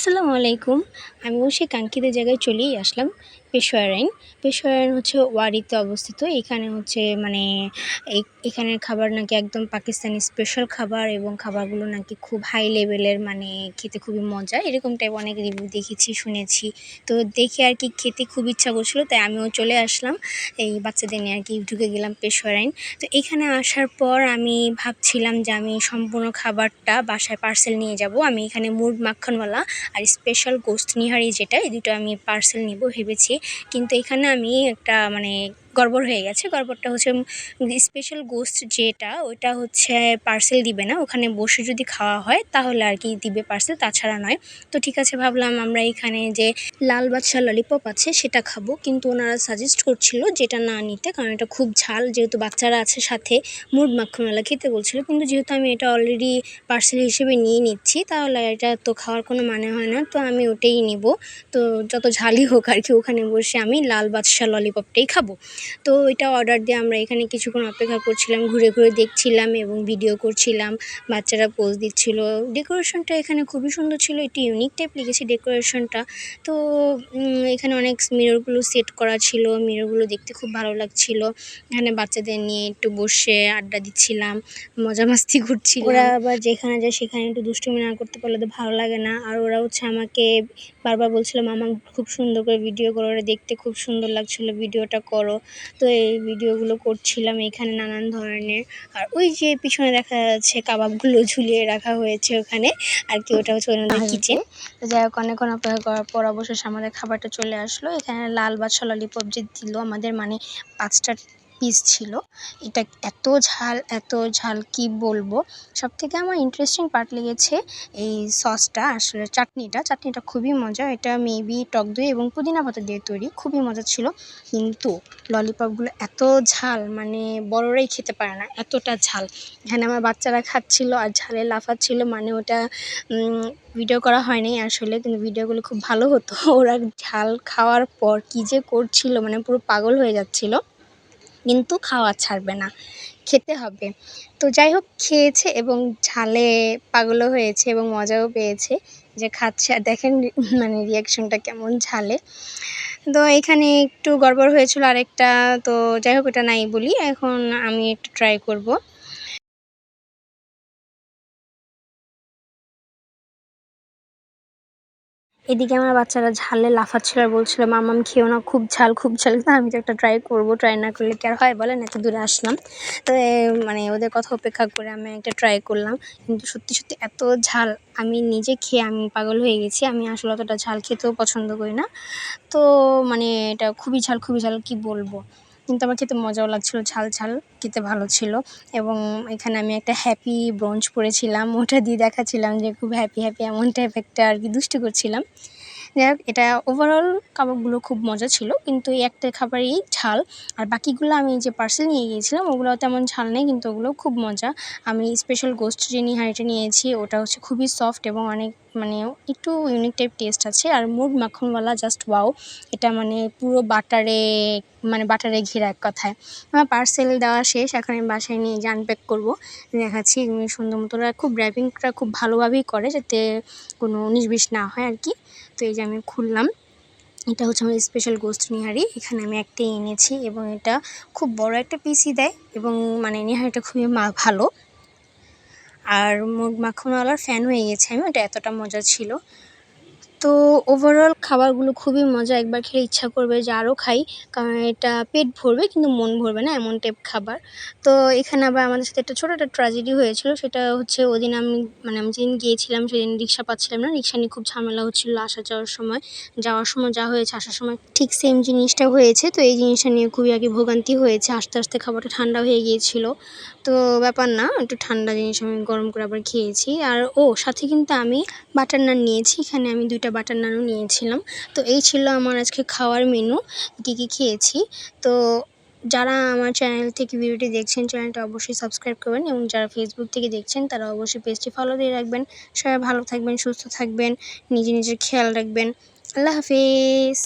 আসসালামু আলাইকুম। আমিও সেই কাঙ্ক্ষিত জায়গায় চলেই আসলাম, পেশোয়ারাইন। পেশোয়ারাইন হচ্ছে ওয়ারিতে অবস্থিত। এখানে হচ্ছে মানে এখানের খাবার নাকি একদম পাকিস্তানি স্পেশাল খাবার এবং খাবারগুলো নাকি খুব হাই লেভেলের, মানে খেতে খুবই মজা। এরকম টাইপ অনেক রিভিউ দেখেছি, শুনেছি। তো দেখে আর কি খেতে খুব ইচ্ছা করছিল, তাই আমিও চলে আসলাম। এই বাচ্চাদের নিয়ে আর কি ঢুকে গেলাম পেশোয়ারাইন। তো এখানে আসার পর আমি ভাবছিলাম যে আমি সম্পূর্ণ খাবারটা বাসায় পার্সেল নিয়ে যাব। আমি এখানে মুরগ মাখনওয়ালা আর স্পেশাল গোস্ত নিহারি, যেটা এই দুটো আমি পার্সেল নিব ভেবেছি। কিন্তু এখানে আমি একটা মানে গড়বড় হয়ে গেছে। গড়বড়টা হচ্ছে স্পেশাল গোস্ত যেটা, ওইটা হচ্ছে পার্সেল দিবে না। ওখানে বসে যদি খাওয়া হয় তাহলে আর কি দিবে পার্সেল, তাছাড়া নয়। তো ঠিক আছে, ভাবলাম আমরা এখানে যে লাল বাদশা ললিপপ আছে সেটা খাবো, কিন্তু ওনারা সাজেস্ট করছিল যেটা না নিতে, কারণ এটা খুব ঝাল। যেহেতু বাচ্চারা আছে সাথে, মুরগ মাখনওয়ালা খেতে বলছিল, কিন্তু যেহেতু আমি এটা অলরেডি পার্সেল হিসেবে নিয়ে নিচ্ছি, তাহলে এটা তো খাওয়ার কোনো মানে হয় না। তো আমি ওটাই নিব। তো যত ঝালই হোক আর কি, ওখানে বসে আমি লাল বাদশা ললিপপটাই খাবো। তো এটা অর্ডার দিয়ে আমরা এখানে কিছুক্ষণ অপেক্ষা করছিলাম, ঘুরে ঘুরে দেখছিলাম এবং ভিডিও করছিলাম। বাচ্চারা পোজ দিচ্ছিল। ডেকোরেশনটা এখানে খুবই সুন্দর ছিল, একটু ইউনিক টাইপ লেগেছে ডেকোরেশনটা। তো এখানে অনেক মিররগুলো সেট করা ছিল, মিররগুলো দেখতে খুব ভালো লাগছিল। এখানে বাচ্চাদের নিয়ে একটু বসে আড্ডা দিচ্ছিলাম, মজা মাস্তি করছিলাম। ওরা আবার যেখানে যায় সেখানে একটু দুষ্টুমি না করতে পারলে তো ভালো লাগে না। আর ওরা হচ্ছে আমাকে বারবার বলছিল, মামা খুব সুন্দর করে ভিডিও করো, ওরা দেখতে খুব সুন্দর লাগছিল, ভিডিওটা করো। তো এই ভিডিওগুলো করছিলাম এখানে নানান ধরনের। আর ওই যে পিছনে দেখা যাচ্ছে কাবাবগুলো ঝুলিয়ে রাখা হয়েছে ওখানে আর কি, ওটা হচ্ছে ওনাদের কিচেন। তো যাই হোক, অনেকক্ষণ অপেক্ষা করার পর অবশেষে আমাদের খাবারটা চলে আসলো। এখানে লাল বাদশা ললিপপ যে দিল আমাদের, মানে 5টা পিস ছিল। এটা এত ঝাল কি বলবো। সবথেকে আমার ইন্টারেস্টিং পার্ট লেগেছে এই সসটা, আসলে চাটনিটা খুবই মজা। এটা মেবি টক দই এবং পুদিনা পাতা দিয়ে তৈরি, খুবই মজা ছিল। কিন্তু ললিপপগুলো এত ঝাল, মানে বড়রাই খেতে পারে না, এতটা ঝাল। এখানে আমার বাচ্চারা খাচ্ছিল আর ঝালে লাফাচ্ছিল, মানে ওটা ভিডিও করা হয়নি আসলে, কিন্তু ভিডিওগুলো খুব ভালো হতো। ওরা ঝাল খাওয়ার পর কী যে করছিল, মানে পুরো পাগল হয়ে যাচ্ছিল, কিন্তু খাওয়া ছাড়বে না, খেতে হবে। তো যাই হোক, খেয়েছে এবং ঝালে পাগলও হয়েছে এবং মজাও পেয়েছে যে খাচ্ছে। আর দেখেন মানে রিয়াকশনটা কেমন ঝালে। তো এখানে একটু গড়বড় হয়েছিল আরেকটা, তো যাই হোক, এটা নাই বলি। এখন আমি একটু ট্রাই করব। এদিকে আমার বাচ্চারা ঝালে লাফাচ্ছিল আর বলছিল, মাম্মাম খেও না, খুব ঝাল খুব ঝাল। কিন্তু আমি তো একটা ট্রাই করব, ট্রাই না করলে কি আর হয় বলেন, এত দূরে আসলাম। তো মানে ওদের কথা উপেক্ষা করে আমি একটা ট্রাই করলাম, কিন্তু সত্যি সত্যি এত ঝাল, আমি নিজে খেয়ে আমি পাগল হয়ে গেছি। আমি আসলে অতটা ঝাল খেতেও পছন্দ করি না। তো মানে এটা খুবই ঝাল কি বলবো। কিন্তু আমার খেতে মজাও লাগছিল, ঝাল খেতে ভালো ছিল। এবং এখানে আমি একটা হ্যাপি ব্রঞ্চ পরেছিলাম, ওটা দিয়ে দেখাচ্ছিলাম যে খুব হ্যাপি এমন টাইপ একটা আর কি, দুষ্টু করছিলাম। যাই হোক, এটা ওভারঅল কাবাবগুলো খুব মজা ছিল, কিন্তু এই একটা খাবারই ঝাল। আর বাকিগুলো আমি যে পার্সেল নিয়ে গিয়েছিলাম ওগুলো তেমন ঝাল নেই, কিন্তু ওগুলো খুব মজা। আমি স্পেশাল গোস্ট যে নিহারিটা নিয়েছি, ওটা হচ্ছে খুবই সফট এবং অনেক মানে একটু ইউনিক টাইপ টেস্ট আছে। আর মুরগ মাখনওয়ালা জাস্ট ওয়াও, এটা মানে পুরো বাটারে ঘেরা এক কথায়। আমার পার্সেল দেওয়া শেষ, এখন আমি বাসায় নিয়ে যে আনপ্যাক করবো, দেখাচ্ছি সুন্দর মতো। ওরা খুব র্যাপিংটা খুব ভালোভাবেই করে, যাতে কোনো 19-20 না হয় আর কি। তো এই যে আমি খুললাম, এটা হচ্ছে আমার স্পেশাল গোস্ত নিহারি। এখানে আমি একটাই এনেছি এবং এটা খুব বড় একটা পিসই দেয় এবং মানে নিহারিটা খুবই ভালো। আর মুরগ মাখনওয়ালার ফ্যান হয়ে গেছি আমি, ওটা এতটা মজা ছিল। তো ওভারঅল খাবারগুলো খুবই মজা, একবার খেলে ইচ্ছা করবে যে আরও খাই, কারণ এটা পেট ভরবে কিন্তু মন ভরবে না, এমন টাইপ খাবার। তো এখানে আবার আমাদের সাথে একটা ছোটো একটা ট্র্যাজেডি হয়েছিল। সেটা হচ্ছে ওদিন আমি যেদিন গিয়েছিলাম সেদিন রিক্সা পাচ্ছিলাম না, রিক্সা নিয়ে খুব ঝামেলা হচ্ছিলো যাওয়ার সময় যা হয়েছে আসার সময় ঠিক সেম জিনিসটা হয়েছে। তো এই জিনিসটা নিয়ে খুবই আর কি ভোগান্তি হয়েছে। আস্তে আস্তে খাবারটা ঠান্ডা হয়ে গিয়েছিলো, তো ব্যাপার না, একটু ঠান্ডা জিনিস আমি গরম করে আবার খেয়েছি। আর সাথে কিন্তু আমি বাটার নান নিয়েছি, এখানে আমি 2টা বাটার নানও নিয়েছিলাম। তো এই ছিল আমার আজকে খাওয়ার মেনু, কী খেয়েছি। তো যারা আমার চ্যানেল থেকে ভিডিওটি দেখছেন, চ্যানেলটা অবশ্যই সাবস্ক্রাইব করবেন, এবং যারা ফেসবুক থেকে দেখছেন তারা অবশ্যই পেজটি ফলো দিয়ে রাখবেন। সবাই ভালো থাকবেন, সুস্থ থাকবেন, নিজের খেয়াল রাখবেন। আল্লাহ হাফেজ।